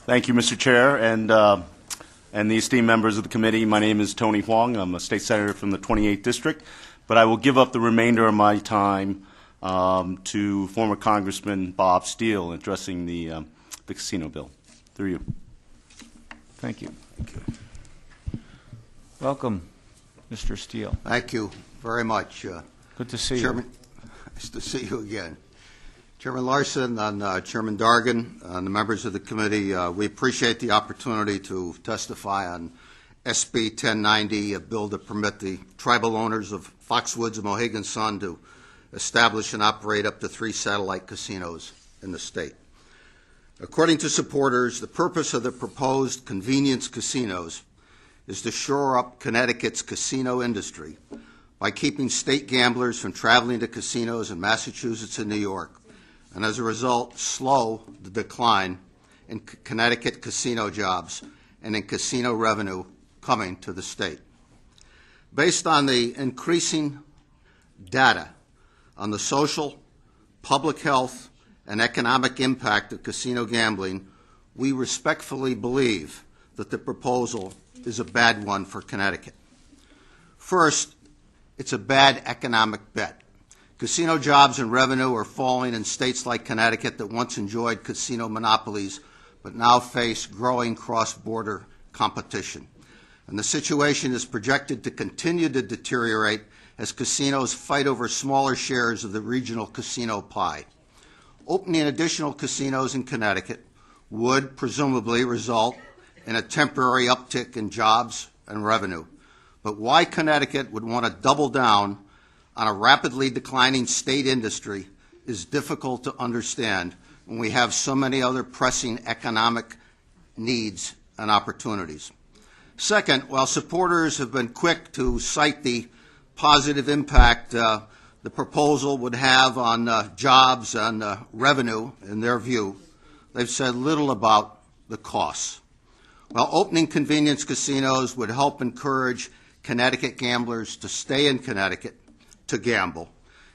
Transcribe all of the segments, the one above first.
Thank you, Mr. Chair, and the esteemed members of the committee. My name is Tony Hwang. I'm a state senator from the 28th District, but I will give up the remainder of my time to former Congressman Bob Steele addressing the casino bill. Through you. Thank you. Welcome, Mr. Steele. Thank you very much. Good to see Chairman, you. Nice to see you again. Chairman Larson and Chairman Dargan and the members of the committee, we appreciate the opportunity to testify on SB 1090, a bill to permit the tribal owners of Foxwoods and Mohegan Sun to establish and operate up to 3 satellite casinos in the state. According to supporters, the purpose of the proposed convenience casinos is to shore up Connecticut's casino industry by keeping state gamblers from traveling to casinos in Massachusetts and New York, and as a result, slow the decline in Connecticut casino jobs and in casino revenue coming to the state. Based on the increasing data on the social, public health, and economic impact of casino gambling, we respectfully believe that the proposal is a bad one for Connecticut. First, it's a bad economic bet. Casino jobs and revenue are falling in states like Connecticut that once enjoyed casino monopolies but now face growing cross-border competition. And the situation is projected to continue to deteriorate as casinos fight over smaller shares of the regional casino pie. Opening additional casinos in Connecticut would presumably result in a temporary uptick in jobs and revenue. But why Connecticut would want to double down on a rapidly declining state industry is difficult to understand when we have so many other pressing economic needs and opportunities. Second, while supporters have been quick to cite the positive impact the proposal would have on jobs and revenue, in their view, they've said little about the costs. While opening convenience casinos would help encourage Connecticut gamblers to stay in Connecticut to gamble,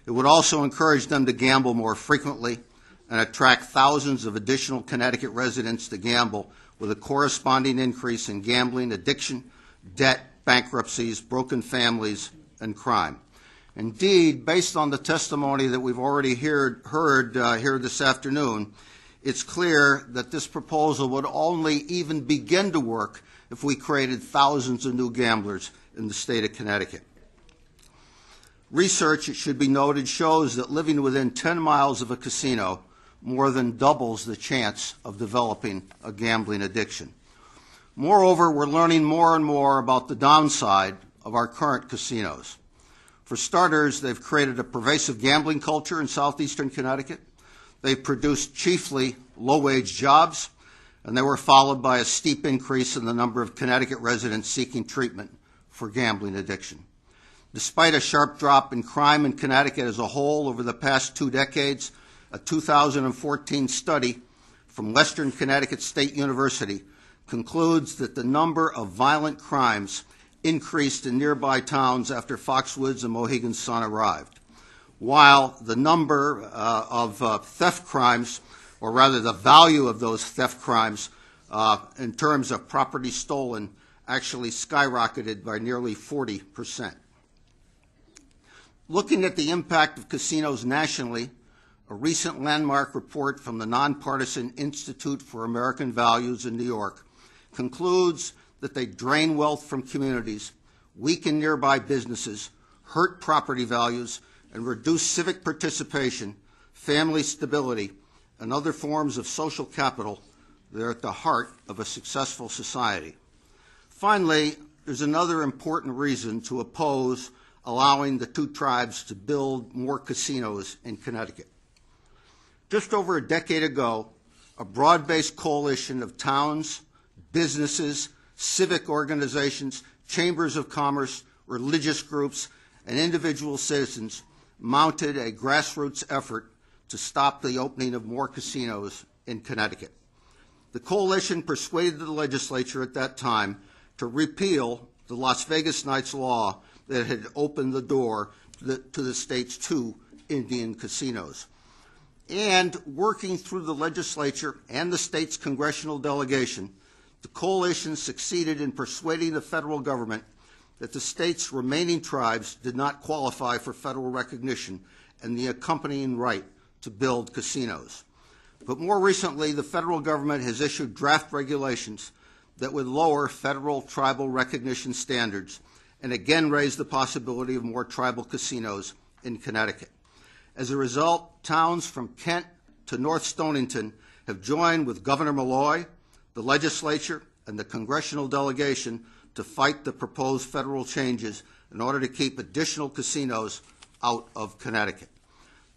it would also encourage them to gamble more frequently and attract thousands of additional Connecticut residents to gamble, with a corresponding increase in gambling, addiction, debt, bankruptcies, broken families, and crime. Indeed, based on the testimony that we've already heard here this afternoon, it's clear that this proposal would only even begin to work if we created thousands of new gamblers in the state of Connecticut. Research, it should be noted, shows that living within 10 miles of a casino more than doubles the chance of developing a gambling addiction. Moreover, we're learning more and more about the downside of our current casinos. For starters, they've created a pervasive gambling culture in southeastern Connecticut. They've produced chiefly low-wage jobs, and they were followed by a steep increase in the number of Connecticut residents seeking treatment for gambling addiction. Despite a sharp drop in crime in Connecticut as a whole over the past 2 decades, a 2014 study from Western Connecticut State University concludes that the number of violent crimes increased in nearby towns after Foxwoods and Mohegan Sun arrived, while the number of theft crimes, or rather the value of those theft crimes in terms of property stolen, actually skyrocketed by nearly 40%. Looking at the impact of casinos nationally, a recent landmark report from the Nonpartisan Institute for American Values in New York concludes that they drain wealth from communities, weaken nearby businesses, hurt property values, and reduce civic participation, family stability, and other forms of social capital that are at the heart of a successful society. Finally, there's another important reason to oppose allowing the 2 tribes to build more casinos in Connecticut. Just over a decade ago, a broad-based coalition of towns, businesses, civic organizations, chambers of commerce, religious groups, and individual citizens mounted a grassroots effort to stop the opening of more casinos in Connecticut. The coalition persuaded the legislature at that time to repeal the Las Vegas Nights law that had opened the door to the state's 2 Indian casinos. and working through the legislature and the state's congressional delegation, the coalition succeeded in persuading the federal government that the state's remaining tribes did not qualify for federal recognition and the accompanying right to build casinos. But more recently, the federal government has issued draft regulations that would lower federal tribal recognition standards and again raise the possibility of more tribal casinos in Connecticut. As a result, towns from Kent to North Stonington have joined with Governor Malloy, the legislature, and the congressional delegation to fight the proposed federal changes in order to keep additional casinos out of Connecticut.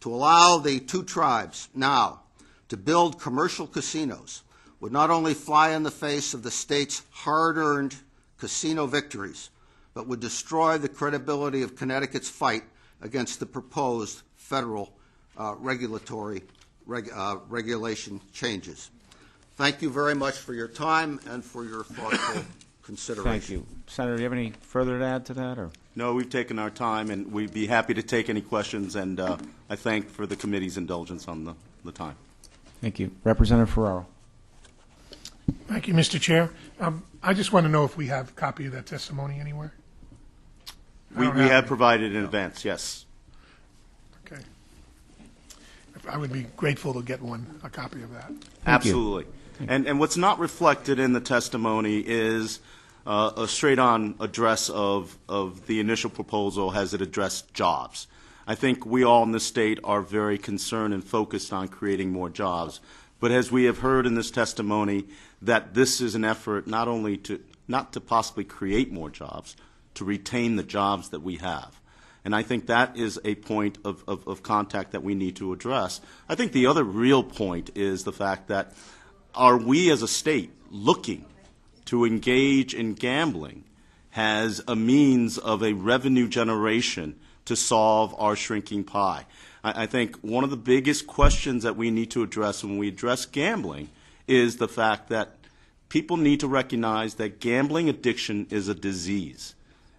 To allow the two tribes now to build commercial casinos would not only fly in the face of the state's hard-earned casino victories, but would destroy the credibility of Connecticut's fight against the proposed federal regulation changes. Thank you very much for your time and for your thoughtful consideration. Thank you. Senator, do you have any further to add to that? Or? No, we've taken our time, and we'd be happy to take any questions, and I thank for the committee's indulgence on the time. Thank you. Representative Ferraro. Thank you, Mr. Chair. I just want to know if we have a copy of that testimony anywhere. We have provided in advance, yes. Okay. I would be grateful to get a copy of that. Absolutely. And what's not reflected in the testimony is a straight-on address of the initial proposal as it addressed jobs. I think we all in the state are very concerned and focused on creating more jobs. But as we have heard in this testimony, that this is an effort not to possibly create more jobs, to retain the jobs that we have. And I think that is a point of contact that we need to address. I think the other real point is the fact that are we as a state looking to engage in gambling as a means of a revenue generation to solve our shrinking pie? I think one of the biggest questions that we need to address when we address gambling is the fact that people need to recognize that gambling addiction is a disease.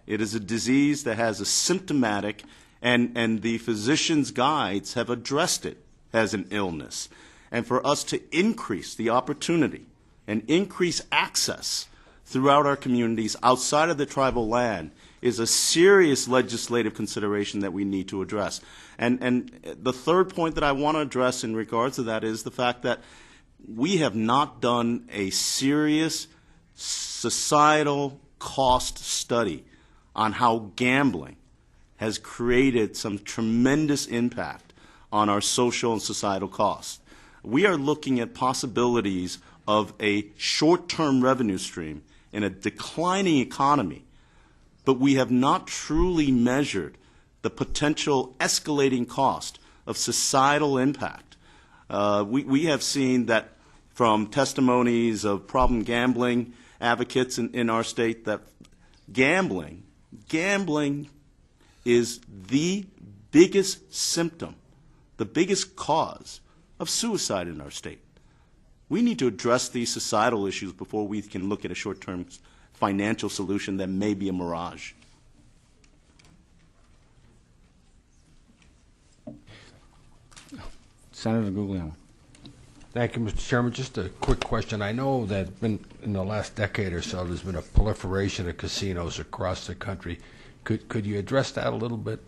It is a disease that has a symptomatic, and the physician's guides have addressed it as an illness. And for us to increase the opportunity and increase access throughout our communities outside of the tribal land is a serious legislative consideration that we need to address. And the third point that I want to address in regards to that is the fact that we have not done a serious societal cost study on how gambling has created some tremendous impact on our social and societal costs. We are looking at possibilities of a short-term revenue stream in a declining economy, but we have not truly measured the potential escalating cost of societal impact. We have seen that from testimonies of problem gambling advocates in our state that gambling is the biggest symptom, the biggest cause of suicide in our state. We need to address these societal issues before we can look at a short-term financial solution that may be a mirage. Senator Guglielmo. Thank you, Mr. Chairman. Just a quick question. I know that in the last decade or so, there's been a proliferation of casinos across the country. Could you address that a little bit?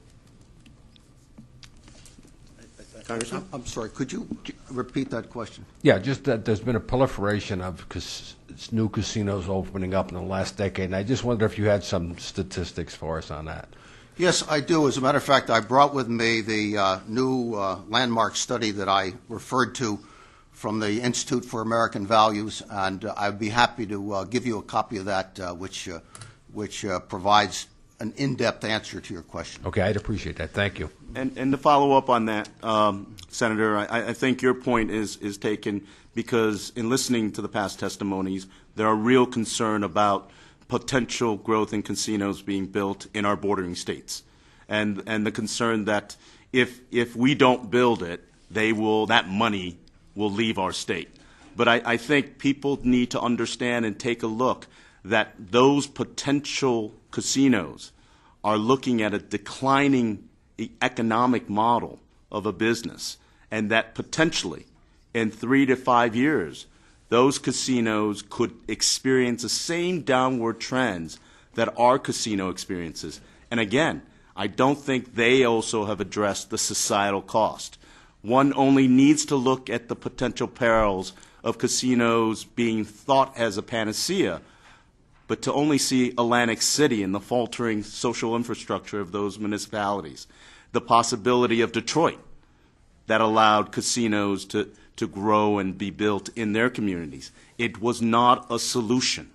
Congressman? I'm sorry, could you repeat that question? Yeah, just that there's been a proliferation of new casinos opening up in the last decade, and I just wonder if you had some statistics for us on that. Yes, I do. As a matter of fact, I brought with me the new landmark study that I referred to from the Institute for American Values, and I'd be happy to give you a copy of that, which provides an in-depth answer to your question. Okay, I'd appreciate that. Thank you. And to follow up on that, Senator, I think your point is taken because in listening to the past testimonies, there are real concern about potential growth in casinos being built in our bordering states, and the concern that if we don't build it, that money will leave our state. But I think people need to understand and take a look that those potential casinos are looking at a declining economic model of a business, and that potentially in 3 to 5 years, those casinos could experience the same downward trends that our casino experiences. And again, I don't think they also have addressed the societal cost. One only needs to look at the potential perils of casinos being thought as a panacea, but to only see Atlantic City and the faltering social infrastructure of those municipalities, the possibility of Detroit that allowed casinos to grow and be built in their communities. It was not a solution.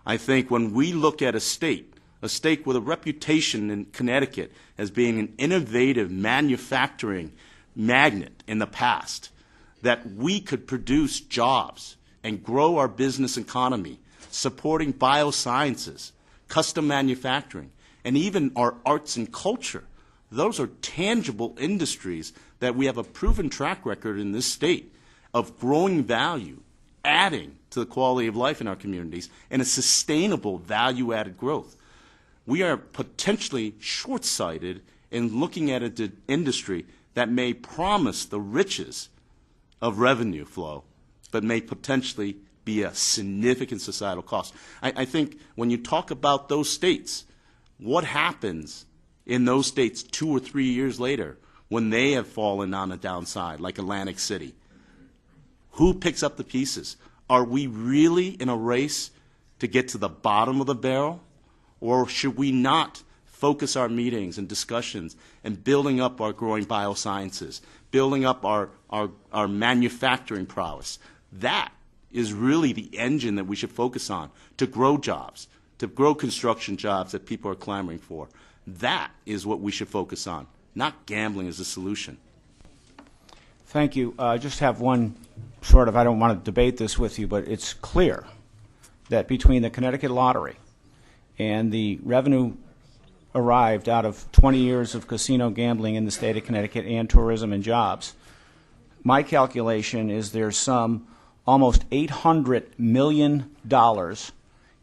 I think when we look at a state with a reputation in Connecticut as being an innovative manufacturing magnet in the past, that we could produce jobs and grow our business economy, supporting biosciences, custom manufacturing, and even our arts and culture. Those are tangible industries that we have a proven track record in this state of growing value, adding to the quality of life in our communities, and a sustainable value-added growth. We are potentially short-sighted in looking at an industry that may promise the riches of revenue flow, but may potentially be a significant societal cost. I think when you talk about those states, what happens in those states 2 or 3 years later when they have fallen on the downside, like Atlantic City? Who picks up the pieces? Are we really in a race to get to the bottom of the barrel? Or should we not focus our meetings and discussions and building up our growing biosciences, building up our manufacturing prowess? That is really the engine that we should focus on to grow jobs, to grow construction jobs that people are clamoring for. That is what we should focus on, not gambling as a solution. Thank you. I just have one I don't want to debate this with you, but it's clear that between the Connecticut Lottery and the revenue arrived out of 20 years of casino gambling in the state of Connecticut and tourism and jobs, my calculation is there's some almost $800 million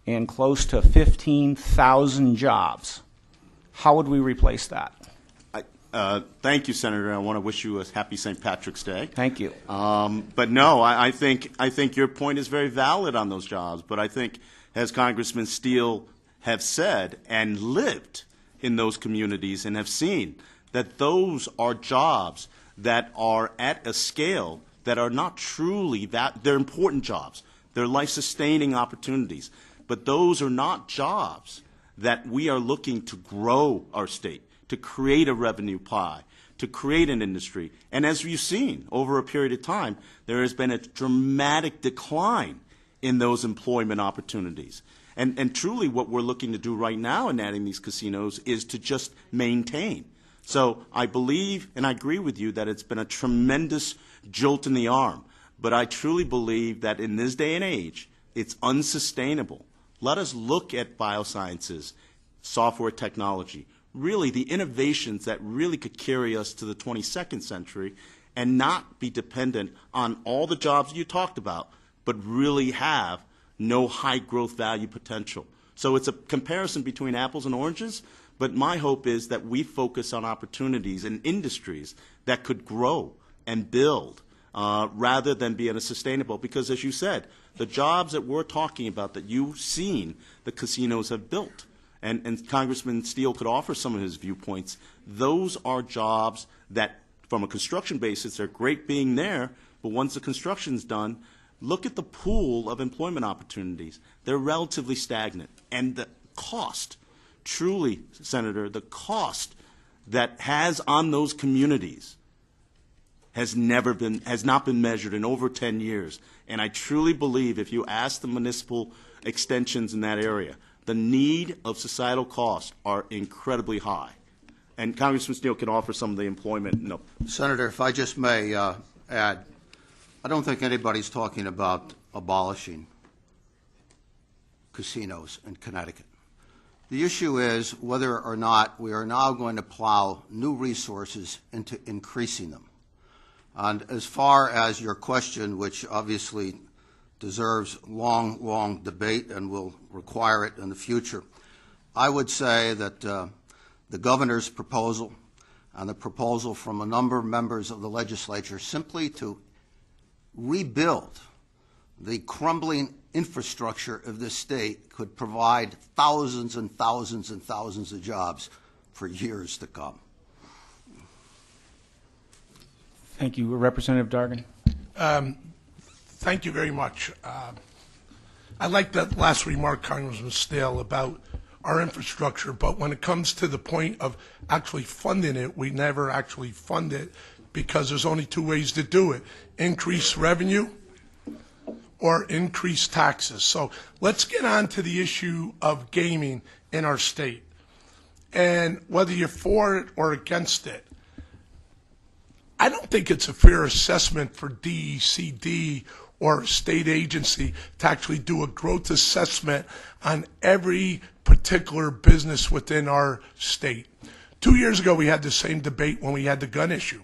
and close to 15,000 jobs. How would we replace that? Thank you, Senator. I want to wish you a happy St. Patrick's Day. Thank you. But no, I think your point is very valid on those jobs. But I think, as Congressman Steele have said and lived in those communities and have seen, that those are jobs that are at a scale that are not truly they're important jobs. They're life-sustaining opportunities. But those are not jobs that we are looking to grow our state, to create a revenue pie, to create an industry. And as you've seen over a period of time, there has been a dramatic decline in those employment opportunities. And truly what we're looking to do right now in adding these casinos is to just maintain. So I believe and I agree with you that it's been a tremendous jolt in the arm. But I truly believe that in this day and age, it's unsustainable. Let us look at biosciences, software technology, really the innovations that really could carry us to the 22nd century and not be dependent on all the jobs you talked about, but really have no high growth value potential. So it's a comparison between apples and oranges, but my hope is that we focus on opportunities and industries that could grow and build rather than be unsustainable. Because as you said, the jobs that we're talking about that you've seen the casinos have built, and Congressman Steele could offer some of his viewpoints, those are jobs that from a construction basis are great being there, but once the construction's done, look at the pool of employment opportunities. They're relatively stagnant. And the cost, truly, Senator, the cost that has on those communities has not been measured in over 10 years. And I truly believe if you ask the municipal extensions in that area, the need of societal costs are incredibly high. And Congressman Steele can offer some of the employment. No. Senator, if I just may add, I don't think anybody's talking about abolishing casinos in Connecticut. The issue is whether or not we are now going to plow new resources into increasing them. And as far as your question, which obviously deserves long debate and will require it in the future, I would say that the governor's proposal on the proposal from a number of members of the legislature simply to rebuild the crumbling infrastructure of this state could provide thousands and thousands and thousands of jobs for years to come. Thank you. Representative Dargan. Thank you very much. I like that last remark, Congressman Stale, about our infrastructure, but when it comes to the point of actually funding it, we never actually fund it because there's only two ways to do it: increase revenue or increase taxes. So let's get on to the issue of gaming in our state. And whether you're for it or against it, I don't think it's a fair assessment for DECD or a state agency to actually do a growth assessment on every particular business within our state. 2 years ago, we had the same debate when we had the gun issue.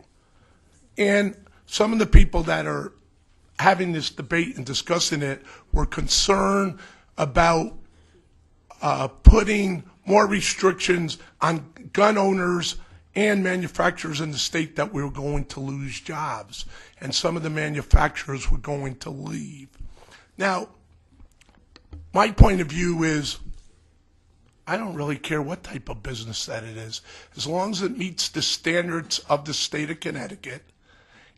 And some of the people that are having this debate and discussing it were concerned about putting more restrictions on gun owners and manufacturers in the state, that we were going to lose jobs, and some of the manufacturers were going to leave. Now, my point of view is I don't really care what type of business that it is, as long as it meets the standards of the state of Connecticut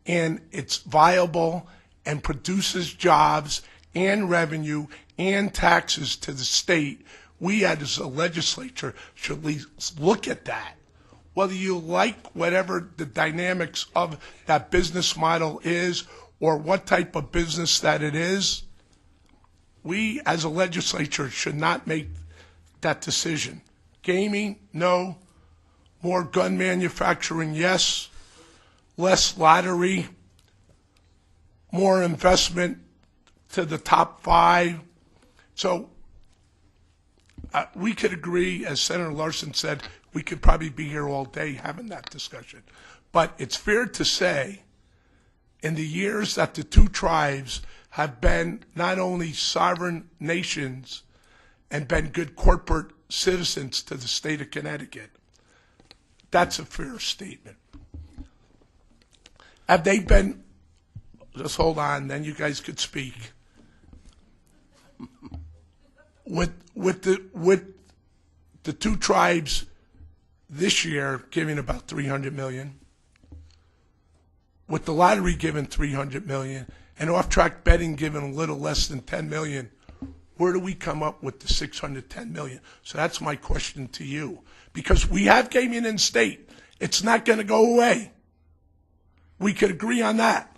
and it's viable and produces jobs and revenue and taxes to the state. We as a legislature should at least look at that. Whether you like whatever the dynamics of that business model is or what type of business that it is, we as a legislature should not make that decision. Gaming, no. More gun manufacturing, yes. Less lottery. More investment to the top 5. So we could agree, as Senator Larson said, we could probably be here all day having that discussion. But it's fair to say, in the years that the two tribes have been not only sovereign nations and been good corporate citizens to the state of Connecticut, that's a fair statement. Have they been, just hold on, then you guys could speak. With the two tribes this year giving about $300 million, with the lottery giving $300 million, and off-track betting giving a little less than $10 million, where do we come up with the $610 million? So that's my question to you. Because we have gaming in state. It's not going to go away. We could agree on that.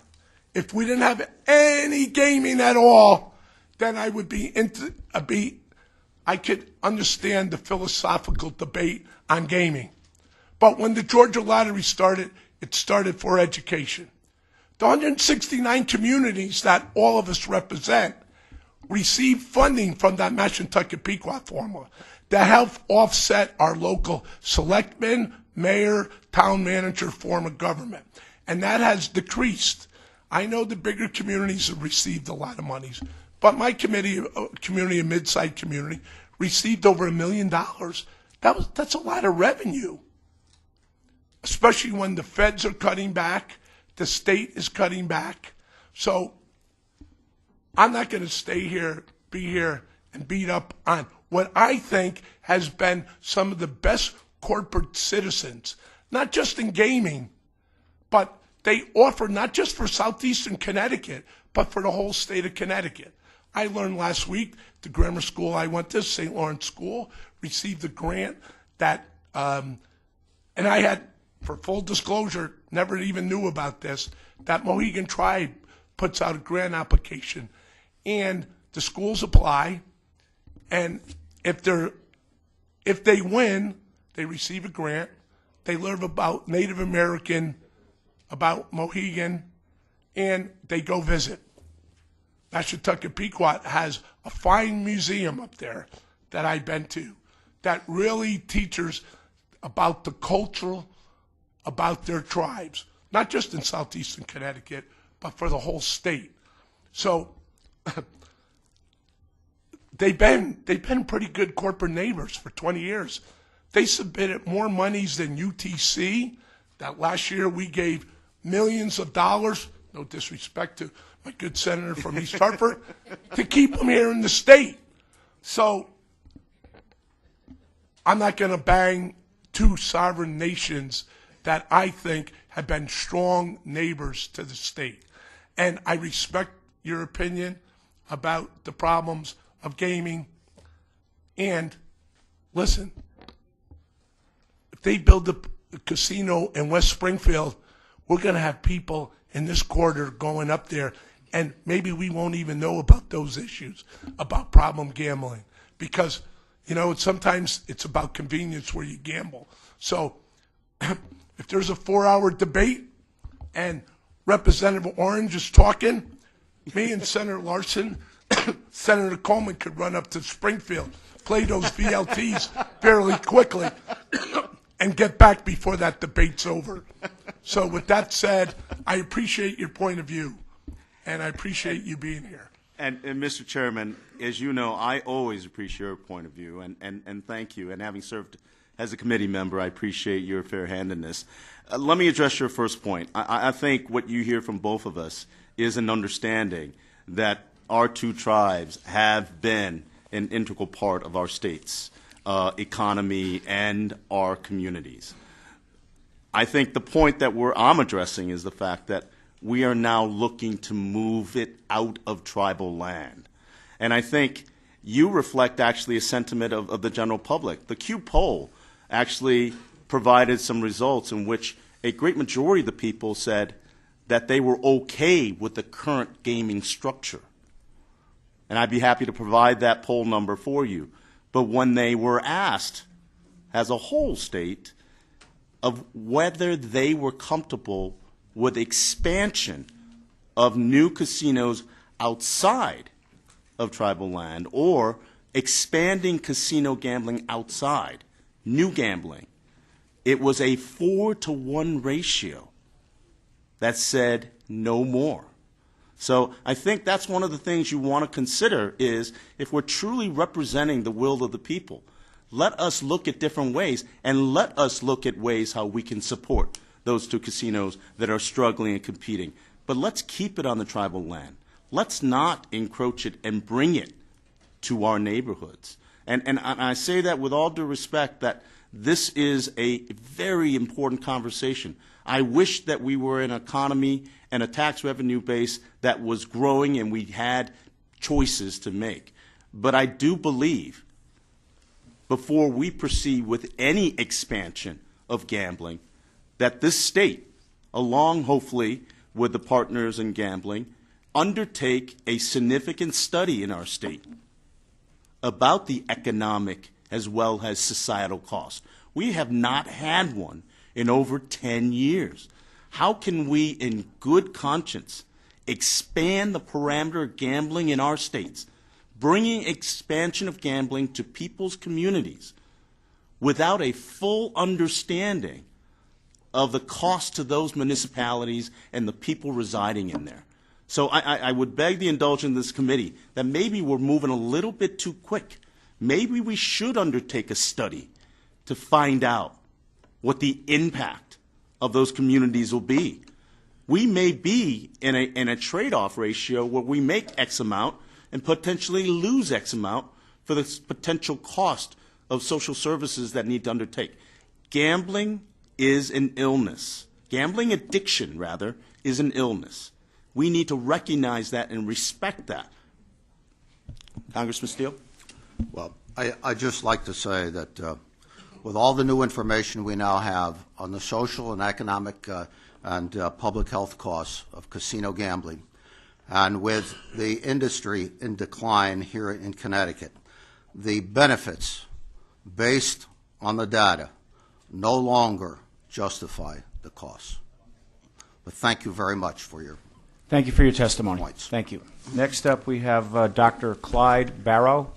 If we didn't have any gaming at all, then I would be into a beat. I could understand the philosophical debate on gaming. But when the Georgia Lottery started, it started for education. The 169 communities that all of us represent receive funding from that Mashantucket-Pequot formula to help offset our local selectmen, mayor, town manager form of government. And that has decreased. I know the bigger communities have received a lot of monies, but my community, a mid-sized community, received over $1 million. That's a lot of revenue, especially when the feds are cutting back, the state is cutting back. So I'm not going to be here and beat up on what I think has been some of the best corporate citizens, not just in gaming, but they offer not just for southeastern Connecticut, but for the whole state of Connecticut. I learned last week the grammar school I went to, St. Lawrence School, received a grant that, and I had, for full disclosure, never even knew about this, that Mohegan Tribe puts out a grant application, and the schools apply, and if they win, they receive a grant. They learn about Native American, about Mohegan, and they go visit. Mashantucket-Pequot has a fine museum up there that I've been to that really teaches about the culture, about their tribes, not just in southeastern Connecticut, but for the whole state. So they've been pretty good corporate neighbors for 20 years. They submitted more monies than UTC, that last year we gave millions of dollars, no disrespect to my good senator from East Hartford, to keep them here in the state. So I'm not going to bang two sovereign nations that I think have been strong neighbors to the state. And I respect your opinion about the problems of gaming. And listen, if they build a casino in West Springfield, we're going to have people in this quarter going up there, and maybe we won't even know about those issues, about problem gambling. Because, you know, sometimes it's about convenience where you gamble. So if there's a 4-hour debate and Representative Orange is talking, me and Senator Larson, Senator Coleman could run up to Springfield, play those VLTs fairly quickly, and get back before that debate's over. So with that said, I appreciate your point of view, and I appreciate you being here. And Mr. Chairman, as you know, I always appreciate your point of view, and thank you. And having served as a committee member, I appreciate your fair-handedness. Let me address your first point. I think what you hear from both of us is an understanding that our two tribes have been an integral part of our state's economy and our communities. I think the point that I'm addressing is the fact that we are now looking to move it out of tribal land. And I think you reflect actually a sentiment of the general public. The Q poll actually provided some results in which a great majority of the people said that they were okay with the current gaming structure. And I'd be happy to provide that poll number for you. But when they were asked, as a whole state, of whether they were comfortable with expansion of new casinos outside of tribal land or expanding casino gambling outside, new gambling, it was a 4-to-1 ratio that said no more. So I think that's one of the things you want to consider is if we're truly representing the will of the people, let us look at different ways and let us look at ways how we can support those two casinos that are struggling and competing. But let's keep it on the tribal land. Let's not encroach it and bring it to our neighborhoods. And I say that with all due respect that this is a very important conversation. I wish that we were an economy and a tax revenue base that was growing and we had choices to make. But I do believe before we proceed with any expansion of gambling that this state, along hopefully with the partners in gambling, undertake a significant study in our state about the economic as well as societal costs. We have not had one in over 10 years. How can we, in good conscience, expand the parameter of gambling in our states, bringing expansion of gambling to people's communities without a full understanding of the cost to those municipalities and the people residing in there? So I would beg the indulgence of this committee that maybe we're moving a little bit too quick. Maybe we should undertake a study to find out what the impact of those communities will be. We may be in a trade-off ratio where we make X amount and potentially lose X amount for the potential cost of social services that need to undertake. Gambling is an illness. Gambling addiction, rather, is an illness. We need to recognize that and respect that. Congressman Steele? Well, I'd just like to say that with all the new information we now have on the social and economic and public health costs of casino gambling, and with the industry in decline here in Connecticut, the benefits based on the data no longer justify the costs. But thank you very much for your Thank you for your testimony. points. Thank you. Next up, we have Dr. Clyde Barrow.